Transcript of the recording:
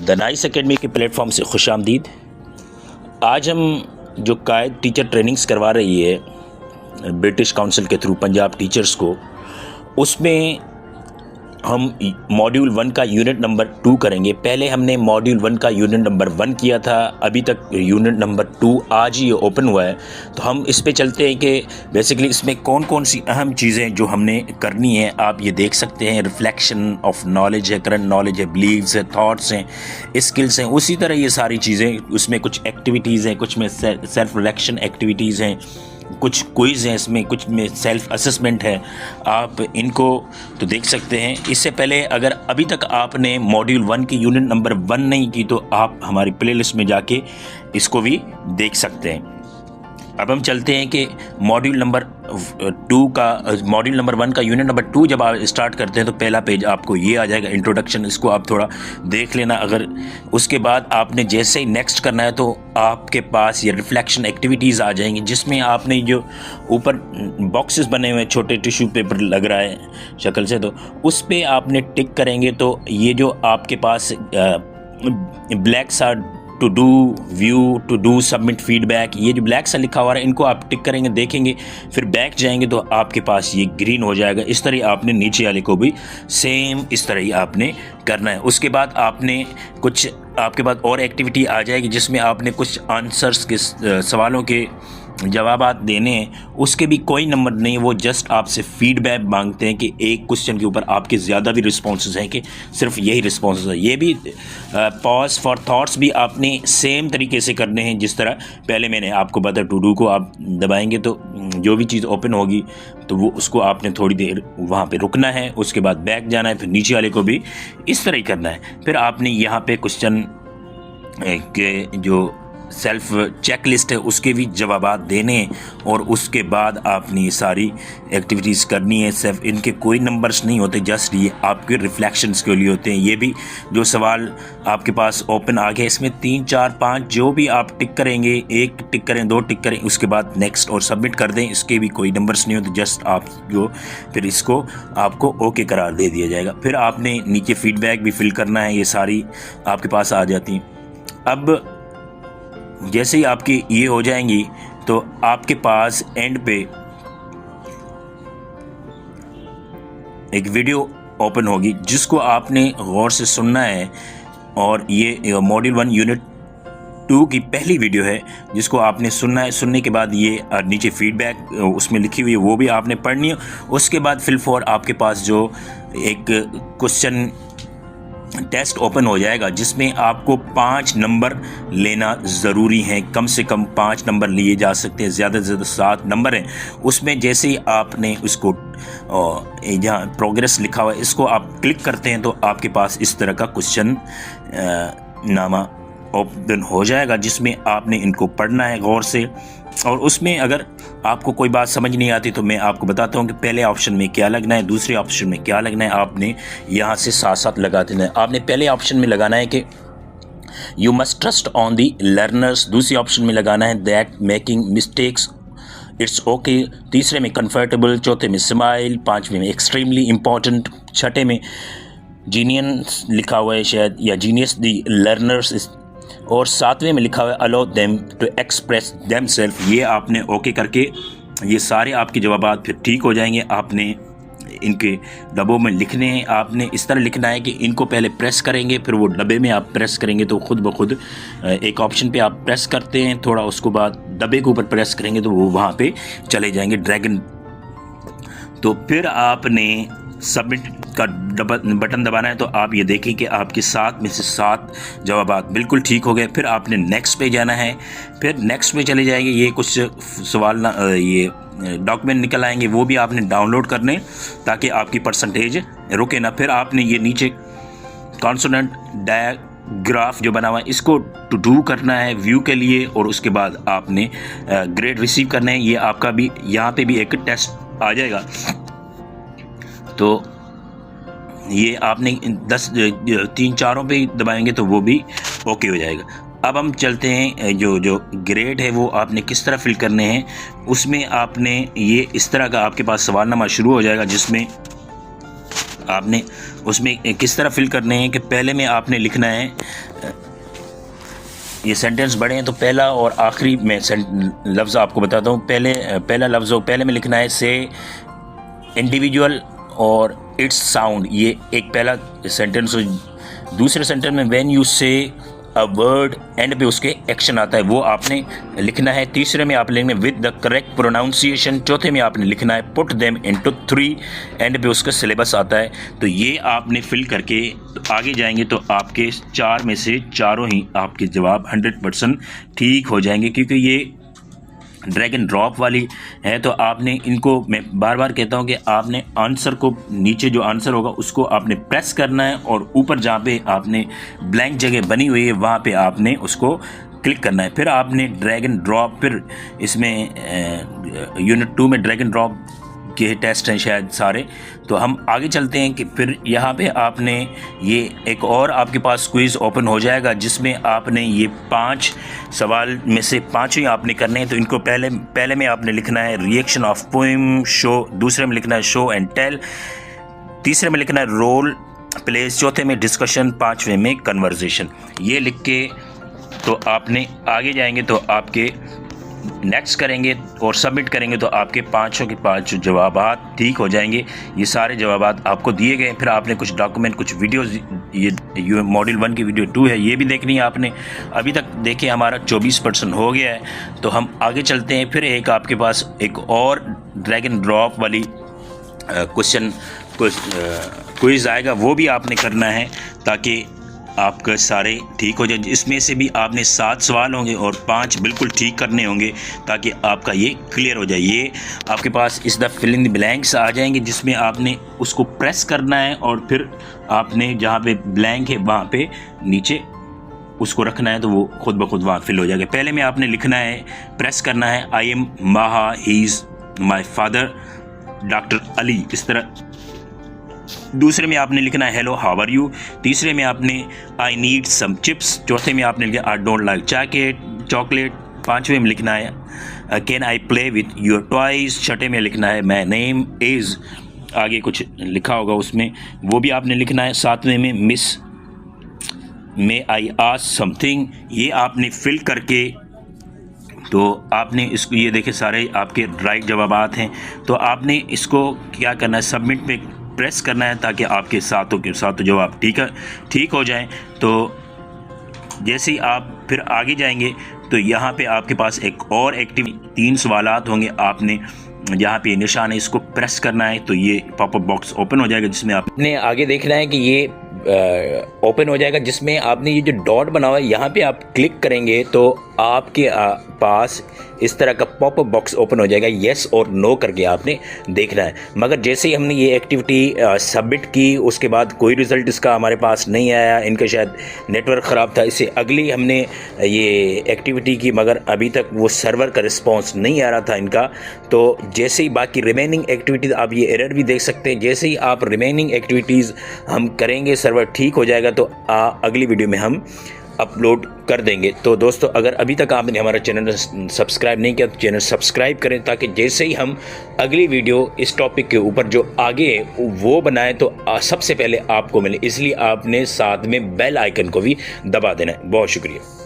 The nice academy के platform से खुशामदीद। आज हम जो कायद टीचर ट्रेनिंग्स करवा रही है ब्रिटिश काउंसिल के थ्रू पंजाब टीचर्स को, उसमें हम मॉड्यूल 1 का यूनिट नंबर 2 करेंगे। पहले हमने मॉड्यूल 1 का यूनिट नंबर 1 किया था, अभी तक यूनिट नंबर 2 आज ही ओपन हुआ है। तो हम इस पे चलते हैं कि बेसिकली इसमें कौन कौन सी अहम चीज़ें जो हमने करनी है आप ये देख सकते हैं। रिफ्लेक्शन ऑफ नॉलेज है, करंट नॉलेज है, बिलीव्स है, थॉट्स हैं, स्किल्स हैं। उसी तरह ये सारी चीज़ें, उसमें कुछ एक्टिविटीज़ हैं, कुछ में सेल्फ रिफ्लेक्शन एक्टिविटीज़ हैं, कुछ क्विज़ हैं, इसमें कुछ में सेल्फ असेसमेंट है। आप इनको तो देख सकते हैं। इससे पहले अगर अभी तक आपने मॉड्यूल 1 की यूनिट नंबर 1 नहीं की तो आप हमारी प्लेलिस्ट में जाके इसको भी देख सकते हैं। अब हम चलते हैं कि मॉड्यूल नंबर 1 का यूनिट नंबर 2 जब आप स्टार्ट करते हैं तो पहला पेज आपको ये आ जाएगा, इंट्रोडक्शन। इसको आप थोड़ा देख लेना। अगर उसके बाद आपने जैसे ही नेक्स्ट करना है तो आपके पास ये रिफ्लेक्शन एक्टिविटीज़ आ जाएंगी, जिसमें आपने जो ऊपर बॉक्सेस बने हुए छोटे टिश्यू पेपर लग रहा है शक्ल से, तो उस पर आपने टिक करेंगे तो ये जो आपके पास ब्लैक सा to do, view, to do, submit, feedback, ये जो ब्लैक सा लिखा हुआ है इनको आप टिक करेंगे, देखेंगे, फिर बैक जाएंगे तो आपके पास ये ग्रीन हो जाएगा। इस तरह आपने नीचे वाले को भी सेम इस तरह ही आपने करना है। उसके बाद आपने कुछ, आपके पास और एक्टिविटी आ जाएगी जिसमें आपने कुछ आंसर्स के सवालों के जवाबात देने हैं। उसके भी कोई नंबर नहीं, वो जस्ट आपसे फीडबैक मांगते हैं कि एक क्वेश्चन के ऊपर आपके ज़्यादा भी रिस्पॉन्सेज हैं कि सिर्फ यही रिस्पॉन्सेज है। ये भी पॉज फॉर थॉट्स भी आपने सेम तरीके से करने हैं जिस तरह पहले मैंने आपको बताया। टू डू को आप दबाएंगे तो जो भी चीज़ ओपन होगी तो वो उसको आपने थोड़ी देर वहाँ पे रुकना है, उसके बाद बैक जाना है, फिर नीचे वाले को भी इस तरह ही करना है। फिर आपने यहाँ पे क्वेश्चन के जो सेल्फ चेक लिस्ट है उसके भी जवाबात देने, और उसके बाद आपने ये सारी एक्टिविटीज़ करनी है। सिर्फ इनके कोई नंबर्स नहीं होते, जस्ट ये आपके रिफ्लेक्शंस के लिए होते हैं। ये भी जो सवाल आपके पास ओपन आ गया, इसमें 3, 4, 5 जो भी आप टिक करेंगे, 1 टिक करें, 2 टिक करें, उसके बाद नेक्स्ट और सबमिट कर दें। इसके भी कोई नंबर्स नहीं होते, जस्ट आप जो फिर इसको आपको ओके करार दे दिया जाएगा। फिर आपने नीचे फीडबैक भी फिल करना है, ये सारी आपके पास आ जाती हैं। अब जैसे ही आपकी ये हो जाएंगी तो आपके पास एंड पे एक वीडियो ओपन होगी जिसको आपने गौर से सुनना है, और ये मॉड्यूल 1 यूनिट 2 की पहली वीडियो है जिसको आपने सुनना है। सुनने के बाद ये नीचे फीडबैक उसमें लिखी हुई है वो भी आपने पढ़नी है। उसके बाद फिल फॉर आपके पास जो एक क्वेश्चन टेस्ट ओपन हो जाएगा जिसमें आपको 5 नंबर लेना ज़रूरी है। कम से कम 5 नंबर लिए जा सकते हैं, ज़्यादा से ज़्यादा 7 नंबर हैं। उसमें जैसे ही आपने उसको जहाँ प्रोग्रेस लिखा हुआ है इसको आप क्लिक करते हैं तो आपके पास इस तरह का क्वेश्चन नामा ओपन हो जाएगा जिसमें आपने इनको पढ़ना है गौर से। और उसमें अगर आपको कोई बात समझ नहीं आती तो मैं आपको बताता हूँ कि पहले ऑप्शन में क्या लगना है, दूसरे ऑप्शन में क्या लगना है। आपने यहाँ से साथ साथ लगा देना है। आपने पहले ऑप्शन में लगाना है कि you must trust on the learners, दूसरे ऑप्शन में लगाना है that making mistakes it's okay, तीसरे में कंफर्टेबल, चौथे में स्माइल, पाँचवें में एक्सट्रीमली इम्पॉर्टेंट, छठे में जीनियस लिखा हुआ है शायद, या जीनियस दी लर्नर्स, और 7वें में लिखा हुआ है allow them to express themselves. ये आपने ओके करके ये सारे आपके जवाबात फिर ठीक हो जाएंगे। आपने इनके डब्बों में लिखने हैं। आपने इस तरह लिखना है कि इनको पहले प्रेस करेंगे, फिर वो डब्बे में आप प्रेस करेंगे तो खुद ब खुद एक ऑप्शन पे आप प्रेस करते हैं थोड़ा, उसके बाद डब्बे के ऊपर प्रेस करेंगे तो वो वहाँ पे चले जाएंगे ड्रैगन। तो फिर आपने सबमिट का बटन दबाना है तो आप ये देखें कि आपके 7 में से 7 जवाबात बिल्कुल ठीक हो गए। फिर आपने नेक्स्ट पे जाना है, फिर नेक्स्ट में चले जाएंगे। ये कुछ सवाल ये डॉक्यूमेंट निकल आएंगे, वो भी आपने डाउनलोड करने ताकि आपकी परसेंटेज रुके ना। फिर आपने ये नीचे कॉन्सोनेंट डायग्राफ जो बना हुआ है इसको टू डू करना है व्यू के लिए, और उसके बाद आपने ग्रेड रिसीव करना है। ये आपका भी यहाँ पे भी एक टेस्ट आ जाएगा। तो ये आपने 3-4 पे दबाएंगे तो वो भी ओके हो जाएगा। अब हम चलते हैं जो ग्रेड है वो आपने किस तरह फिल करने हैं। उसमें आपने ये इस तरह का आपके पास सवालनामा शुरू हो जाएगा जिसमें आपने उसमें किस तरह फिल करने हैं कि पहले में आपने लिखना है, ये सेंटेंस बड़े हैं तो पहला और आखिरी में लफ्ज़ आपको बताता हूँ। पहला लफ्ज़ पहले में लिखना है से इंडिविजुअल और इट्स साउंड, ये एक पहला सेंटेंस। दूसरे सेंटेंस में व्हेन यू से अ वर्ड, एंड पे उसके एक्शन आता है, वो आपने लिखना है। तीसरे में आप लिखना है विद द करेक्ट प्रोनाउंसिएशन। चौथे में आपने लिखना है पुट देम इनटू 3, एंड पे उसका सिलेबस आता है। तो ये आपने फिल करके तो आगे जाएंगे तो आपके 4 में से चारों ही आपके जवाब 100% ठीक हो जाएंगे, क्योंकि ये ड्रैग एंड ड्रॉप वाली है। तो आपने इनको, मैं बार बार कहता हूँ कि आपने आंसर को, नीचे जो आंसर होगा उसको आपने प्रेस करना है और ऊपर जहाँ पे आपने ब्लैंक जगह बनी हुई है वहाँ पे आपने उसको क्लिक करना है। फिर आपने ड्रैग एंड ड्रॉप, फिर इसमें यूनिट 2 में ड्रैग एंड ड्रॉप के टेस्ट हैं शायद सारे। तो हम आगे चलते हैं कि फिर यहाँ पे आपने ये एक और आपके पास क्विज़ ओपन हो जाएगा, जिसमें आपने ये 5 सवाल में से 5 ही आपने करने हैं। तो इनको पहले में आपने लिखना है रिएक्शन ऑफ पोएम शो, दूसरे में लिखना है शो एंड टेल, तीसरे में लिखना है रोल प्लेस, चौथे में डिस्कशन, पाँचवें में कन्वर्सेशन। ये लिख के तो आपने आगे जाएंगे तो आपके नेक्स्ट करेंगे और सबमिट करेंगे तो आपके 5 के 5 जवाब ठीक हो जाएंगे। ये सारे जवाब आपको दिए गए। फिर आपने कुछ डॉक्यूमेंट, कुछ वीडियोस, ये मॉड्यूल 1 की वीडियो 2 है, ये भी देखनी है आपने। अभी तक देखिए हमारा 24% हो गया है। तो हम आगे चलते हैं। फिर एक आपके पास एक और ड्रैग एंड ड्रॉप वाली क्विज़ आएगा, वो भी आपने करना है ताकि आपका सारे ठीक हो जाए। इसमें से भी आपने 7 सवाल होंगे और 5 बिल्कुल ठीक करने होंगे ताकि आपका ये क्लियर हो जाए। ये आपके पास इस the fill in the blanks आ जाएंगे, जिसमें आपने उसको प्रेस करना है और फिर आपने जहाँ पे ब्लैंक है वहाँ पे नीचे उसको रखना है, तो वो खुद ब खुद वहाँ फिल हो जाएगा। पहले में आपने लिखना है, प्रेस करना है आई एम माहा, he is my father, doctor Ali, इस तरह। दूसरे में आपने लिखना है हेलो हाउ आर यू। तीसरे में आपने आई नीड सम चिप्स। चौथे में आपने लिखा आई डोंट लाइक चॉकलेट। पाँचवें में लिखना है can I play with your toys. छठे में लिखना है माई नेम इज़, आगे कुछ लिखा होगा उसमें, वो भी आपने लिखना है। सातवें में miss may I ask something, ये आपने फिल करके तो आपने इसको, ये देखे सारे आपके राइट जवाबात हैं। तो आपने इसको क्या करना है, सबमिट पे प्रेस करना है ताकि आपके सातों के सातों जवाब ठीक हो जाएं। तो जैसे ही आप फिर आगे जाएंगे तो यहाँ पे आपके पास एक और एक्टिविटी, 3 सवालात होंगे। आपने यहाँ पे निशान है, इसको प्रेस करना है तो ये पॉपअप बॉक्स ओपन हो जाएगा, जिसमें आपने आगे देखना है कि ये ओपन हो जाएगा, जिसमें आपने ये जो डॉट बना हुआ है यहाँ पे आप क्लिक करेंगे तो आपके पास इस तरह का पॉपअप बॉक्स ओपन हो जाएगा। येस और नो करके आपने देखना है। मगर जैसे ही हमने ये एक्टिविटी सबमिट की, उसके बाद कोई रिज़ल्ट इसका हमारे पास नहीं आया, इनका शायद नेटवर्क ख़राब था। इससे अगली हमने ये एक्टिविटी की, मगर अभी तक वो सर्वर का रिस्पॉन्स नहीं आ रहा था इनका। तो जैसे ही बाकी रिमेनिंग एक्टिविटीज़, आप ये एरर भी देख सकते हैं, जैसे ही आप रिमेनिंग एक्टिविटीज़ हम करेंगे, सर्वर ठीक हो जाएगा तो अगली वीडियो में हम अपलोड कर देंगे। तो दोस्तों, अगर अभी तक आपने हमारा चैनल सब्सक्राइब नहीं किया तो चैनल सब्सक्राइब करें, ताकि जैसे ही हम अगली वीडियो इस टॉपिक के ऊपर जो आगे है वो बनाएं तो सबसे पहले आपको मिले। इसलिए आपने साथ में बेल आइकन को भी दबा देना है। बहुत शुक्रिया।